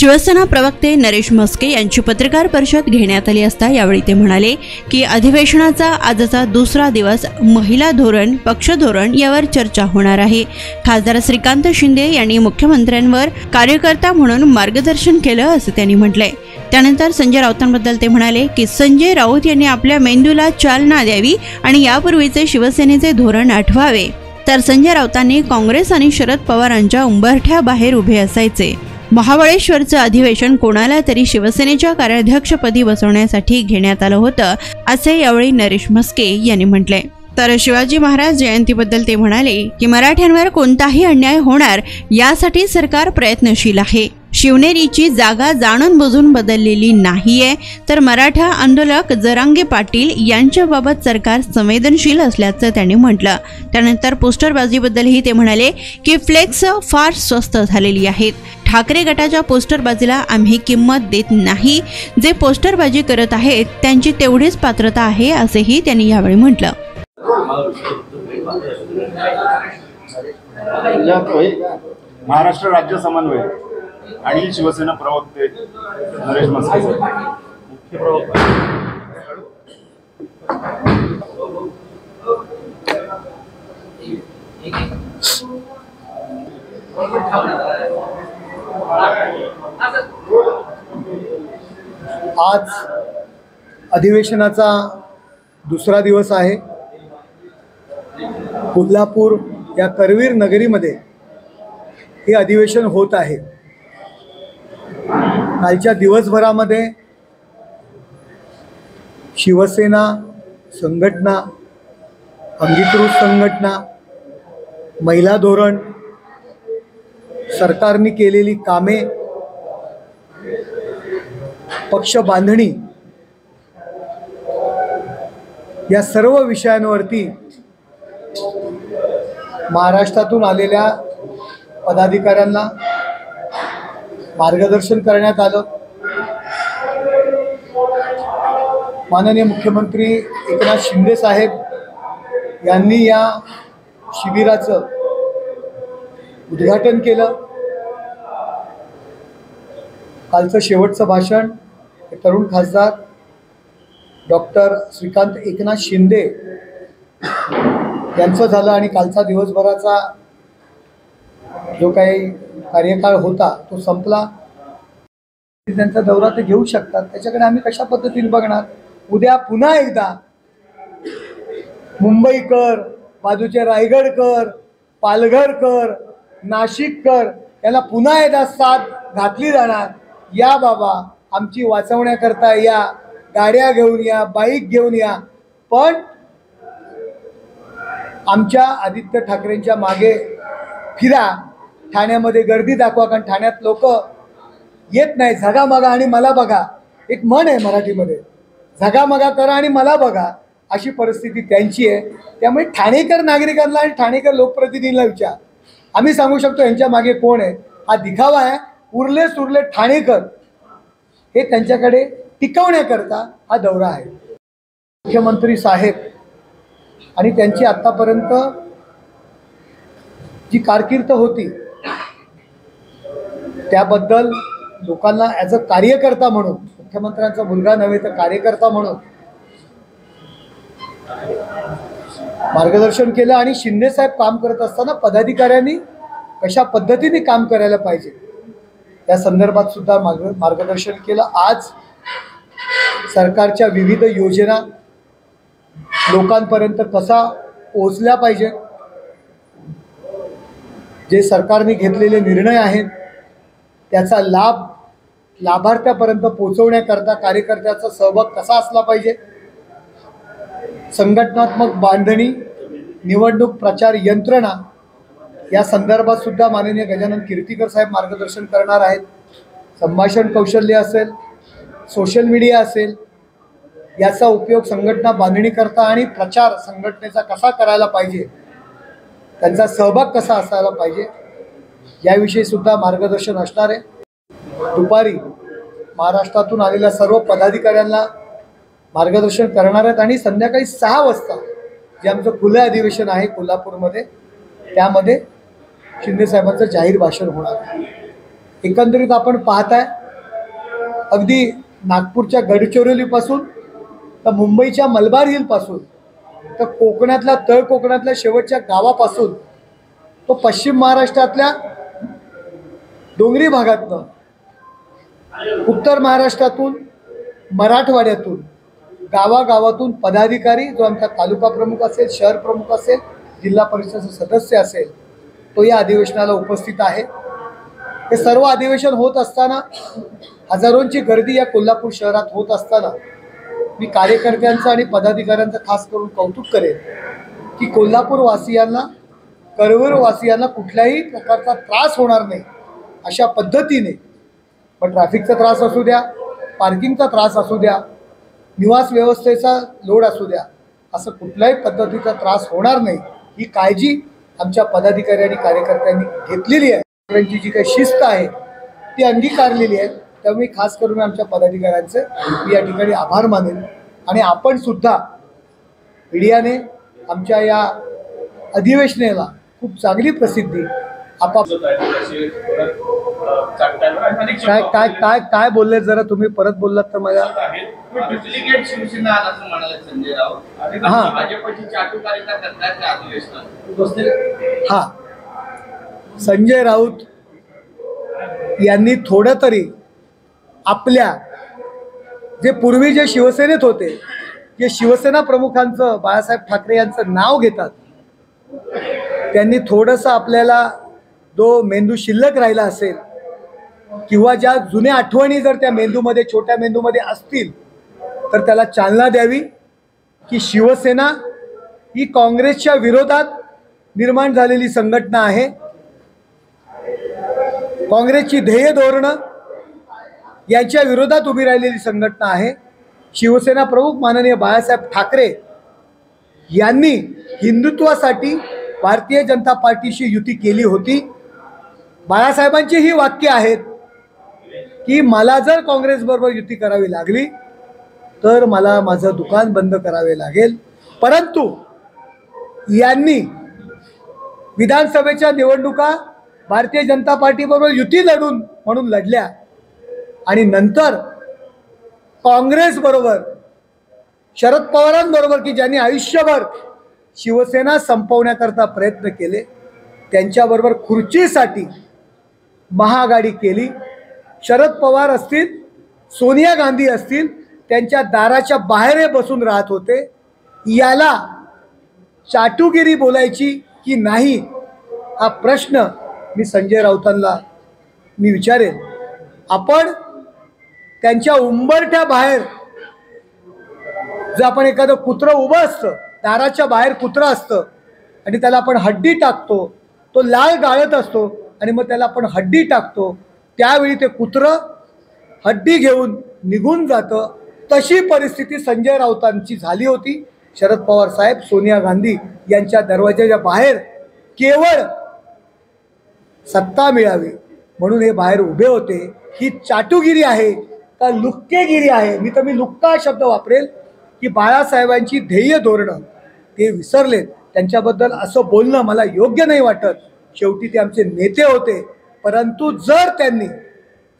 शिवसेना प्रवक्ते नरेश म्हस्के यांची पत्रकार परिषद घेण्यात आली असता यावेळी ते म्हणाले की अधिवेशनाचा आजचा दुसरा दिवस महिला धोरण, पक्ष धोरण यावर चर्चा होणार आहे। खासदार श्रीकांत शिंदे यांनी मुख्यमंत्र्यांवर कार्यकर्ता म्हणून मार्गदर्शन केलं असं त्यांनी म्हटलंय। त्यानंतर संजय राऊतांबद्दल ते म्हणाले की संजय राऊत यांनी आपल्या मेंदूला चालना द्यावी आणि यापूर्वीचे शिवसेनेचे धोरण आठवावे। तर संजय राऊतांनी काँग्रेस आणि शरद पवारांच्या उंबरठ्याबाहेर उभे असायचे। महाबळेश्वरचं अधिवेशन कोणाला तरी शिवसेनेच्या कार्याध्यक्षपदी बसवण्यासाठी घेण्यात आलं होतं असे यावेळी नरेश म्हस्के यांनी म्हटले। तर शिवाजी महाराज जयंतीबद्दल ते म्हणाले की मराठ्यांवर कोणताही अन्याय होणार यासाठी सरकार प्रयत्नशील आहे। शिवनेरीची जागा जाणून बुजून बदललेली नाहीये, तर मराठा आंदोलक जरांगे पाटील यांच्याबाबत सरकार संवेदनशील असल्याचं त्यांनी म्हटलं। त्यानंतर पोस्टरबाजीबद्दलही ते म्हणाले की फ्लेक्स फार स्वस्त झालेली आहेत। ठाकरे गटाच्या पोस्टरबाजीला आम्ही किंमत देत नाही। जे पोस्टरबाजी करत आहेत त्यांची तेवढीच पात्रता आहे असेही त्यांनी यावेळी म्हटलं। महाराष्ट्र राज्य समन्वय आणि शिवसेना प्रवक्ते नरेश म्हस्के मुख्य प्रवक्ते आज अधिवेशनाचा दुसरा दिवस आहे। कोल्हापूर या करवीर नगरीमध्ये हे अधिवेशन होत आहे। कालच्या दिवसभरामध्ये शिवसेना संघटना, अंगीकृत संघटना, महिला धोरण, सरकारने केलेली कामे, पक्ष बांधणी या सर्व विषयांवरती महाराष्ट्रातून आलेल्या पदाधिकाऱ्यांना मार्गदर्शन करण्यात आलं। माननीय मुख्यमंत्री एकनाथ शिंदे साहेब यांनी या शिबिराचं उद्घाटन केलं। कालचं शेवटचं भाषण तरुण खासदार डॉक्टर श्रीकांत एकनाथ शिंदे यांचं झालं आणि कालचा दिवसभराचा जो काही कार्यकाळ होता तो संपला। त्यांचा दौरा ते घेऊ शकतात, त्याच्याकडे आम्ही कशा पद्धतीने बघणार। उद्या पुन्हा एकदा मुंबईकर, बाजूचे रायगडकर, पालघरकर, नाशिककर यांना पुन्हा एकदा साथ घातली जाणार। या बाबा आमची वाचवण्याकरता या, गाड्या घेऊन या, बाईक घेऊन या, पण आमच्या आदित्य ठाकरेंच्या मागे फिरा, ठाण्यामध्ये गर्दी दाखवा, कारण ठाण्यात लोक येत नाही। झगामगा आणि मला बघा, एक म्हण आहे मराठीमध्ये, झगामगा करा आणि मला बघा, अशी परिस्थिती त्यांची आहे। त्यामुळे ठाणेकर नागरिकांना आणि ठाणेकर लोकप्रतिनिधींना विचार, आम्ही सांगू शकतो यांच्या मागे कोण आहे। हा दिखावा आहे। उरले सुरले ठाणेकर हे त्यांच्याकडे टिकवण्याकरता हा दौरा आहे। मुख्यमंत्री साहेब आणि त्यांची आतापर्यंत जी कारकीर्द होती त्याबद्दल लोकांना ॲज अ कार्यकर्ता म्हणून, मुख्यमंत्र्यांचा मुलगा नव्हे तर कार्यकर्ता म्हणून मार्गदर्शन केलं। आणि शिंदे साहेब काम करत असताना पदाधिकाऱ्यांनी कशा पद्धतीने काम करायला पाहिजे या संदर्भात सुद्धा मार्गदर्शन केलं। आज सरकारच्या विविध योजना लोकांपर्यंत कसा पोहोचल्या पाहिजे, जे सरकारने घेतलेले निर्णय आहेत त्याचा लाभ लाभार्थ्यापर्यंत पोहोचवण्याकरता कार्यकर्त्याचा सहभाग कसा असला पाहिजे, संघटनात्मक बांधणी, निवडणूक प्रचार यंत्रणा या संदर्भात सुद्धा माननीय गजानन कीर्तीकर साहेब मार्गदर्शन करणार आहेत। संभाषण कौशल्य असेल, सोशल मीडिया असेल, याचा उपयोग संघटना बांधणी करता आणि प्रचार संघटनेचा कसा करायला पाहिजे, त्यांचा सहभाग कसा असायला पाहिजे याविषयी सुद्धा मार्गदर्शन असणार आहे। दुपारी महाराष्ट्रातून आलेल्या सर्व पदाधिकाऱ्यांना मार्गदर्शन करणार आहेत आणि संध्याकाळी 6 वाजता जे आमचं खुलं अधिवेशन आहे कोल्हापूरमध्ये त्यामध्ये शिंदे साहेबांचं जाहीर भाषण होणार आहे। एकंदरीत आपण पाहताय अगदी नागपूरच्या गडचिरोलीपासून तर मुंबईच्या मलबार हिलपासून तर कोकणातल्या तळ कोकणातल्या शेवटच्या गावापासून तो पश्चिम महाराष्ट्रातल्या डोंगरी भागातनं, उत्तर महाराष्ट्रातून, मराठवाड्यातून, गावागावातून पदाधिकारी, जो आमचा तालुका प्रमुख असेल, शहर प्रमुख असेल, जिल्हा परिषद सदस्य असेल, तो या अधिवेशनाला उपस्थित आहे। हे सर्व अधिवेशन होत असताना हजारोंची गर्दी या कोल्हापूर शहरात होत असताना मी कार्यकर्त्यांचं आणि पदाधिकाऱ्यांचं खास करून कौतुक करेन की कोल्हापूर वासियांना, करवीर वासियांना कुठल्याही प्रकारचा त्रास होणार नाही अशा पद्धतीने, पण ट्रॅफिकचा त्रास असू द्या, पार्किंगचा त्रास असू द्या, निवास व्यवस्थेचा लोड असू द्या, असं कुठल्याही पद्धतीचा त्रास होणार नाही ही काळजी आमच्या पदाधिकारी आणि कार्यकर्त्यांनी घेतलेली आहे। त्यांची जी काही शिस्त आहे ती अंगीकारलेली आहे। त्यामुळे खास करून आमच्या पदाधिकाऱ्यांचे मी या ठिकाणी आभार मानेन आणि आपण सुद्धा मीडियाने आमच्या या अधिवेशनाला खूप चांगली प्रसिद्धी काय काय काय काय बोलले, जरा तुम्ही परत बोललात तर मला। हा, संजय राऊत यांनी थोडं तरी आपल्या जे पूर्वी जे शिवसेनेत होते, जे शिवसेना प्रमुखांचं, बाळासाहेब ठाकरे यांचं नाव घेतात, त्यांनी थोडंसं आपल्याला जो मेंदू शिल्लक राहिला असेल किंवा ज्या जुन्या आठवणी जर त्या मेंदूमध्ये, छोट्या मेंदूमध्ये असतील तर त्याला चालना द्यावी की शिवसेना ही काँग्रेसच्या विरोधात निर्माण झालेली संघटना आहे। काँग्रेसची ध्येय धोरणं यांच्या विरोधात उभी राहिलेली संघटना आहे। शिवसेना प्रमुख माननीय बाळासाहेब ठाकरे यांनी हिंदुत्वासाठी भारतीय जनता पार्टीशी युती केली होती। बाळासाहेबांची ही वाक्य आहेत की मला जर काँग्रेसबरोबर युती करावी लागली तर मला माझं दुकान बंद करावे लागेल, परंतु यांनी विधानसभेच्या निवडणुका भारतीय जनता पार्टीबरोबर युती लढून म्हणून लढल्या आणि नंतर काँग्रेसबरोबर, शरद पवारांबरोबर की ज्यांनी आयुष्यभर शिवसेना संपवण्याकरता प्रयत्न केले, त्यांच्याबरोबर खुर्चीसाठी महाआघाडी केली। शरद पवार असतील, सोनिया गांधी असतील, त्यांच्या दाराच्या बाहेर बसून राहत होते। याला चाटुगिरी बोलायची की नाही हा प्रश्न मी संजय राऊतांना मी विचारेन। आपण त्यांच्या उंबरठ्या बाहेर, जर आपण एखादं कुत्रं उभं असतं, दाराच्या बाहेर कुत्रं असतं आणि त्याला आपण हड्डी टाकतो, तो लाळ गाळत असतो आणि मग त्याला आपण हड्डी टाकतो, त्यावेळी ते कुत्रं हड्डी घेऊन निघून जातं। तशी परिस्थिती संजय राऊतांची झाली होती। शरद पवार साहेब सोनिया गांधी यांच्या दरवाजाच्या बाहेर केवळ सत्ता मिळावी म्हणून हे बाहेर उभे होते। ही चाटुगिरी आहे का लुक्केगिरी आहे? मी लुक्का शब्द वापरेल की बाळासाहेबांची ध्येय धोरणं ते विसरलेत। त्यांच्याबद्दल असं बोलणं मला योग्य नाही वाटत। शेवटी ते आमचे नेते होते, परंतु जर त्यांनी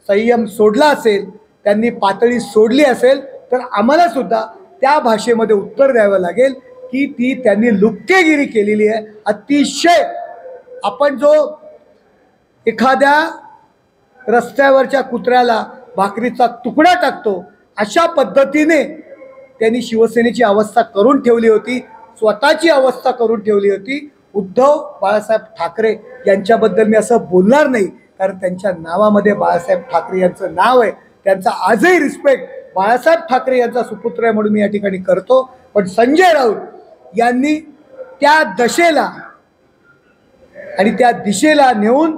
संयम सोडला असेल, त्यांनी पातळी सोडली असेल तर आम्हाला सुद्धा त्या भाषेमध्ये उत्तर द्यावं लागेल की ती त्यांनी लुक्केगिरी केलेली आहे। अतिशय आपण जो एखाद्या रस्त्यावरच्या कुत्र्याला भाकरीचा तुकडा टाकतो अशा पद्धतीने त्यांनी शिवसेनेची अवस्था करून ठेवली होती, स्वतःची अवस्था करून ठेवली होती। उद्धव बाळासाहेब ठाकरे यांच्याबद्दल मी असं बोलणार नाही, कारण त्यांच्या नावामध्ये बाळासाहेब ठाकरे यांचं नाव आहे। त्यांचा आजही रिस्पेक्ट बाळासाहेब ठाकरे यांचा सुपुत्र आहे म्हणून मी या ठिकाणी करतो। पण संजय राऊत यांनी त्या दशेला आणि त्या दिशेला नेऊन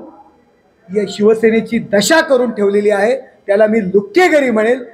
या शिवसेनेची दशा करून ठेवलेली आहे। त्याला मी लुक्केगिरी म्हणेल।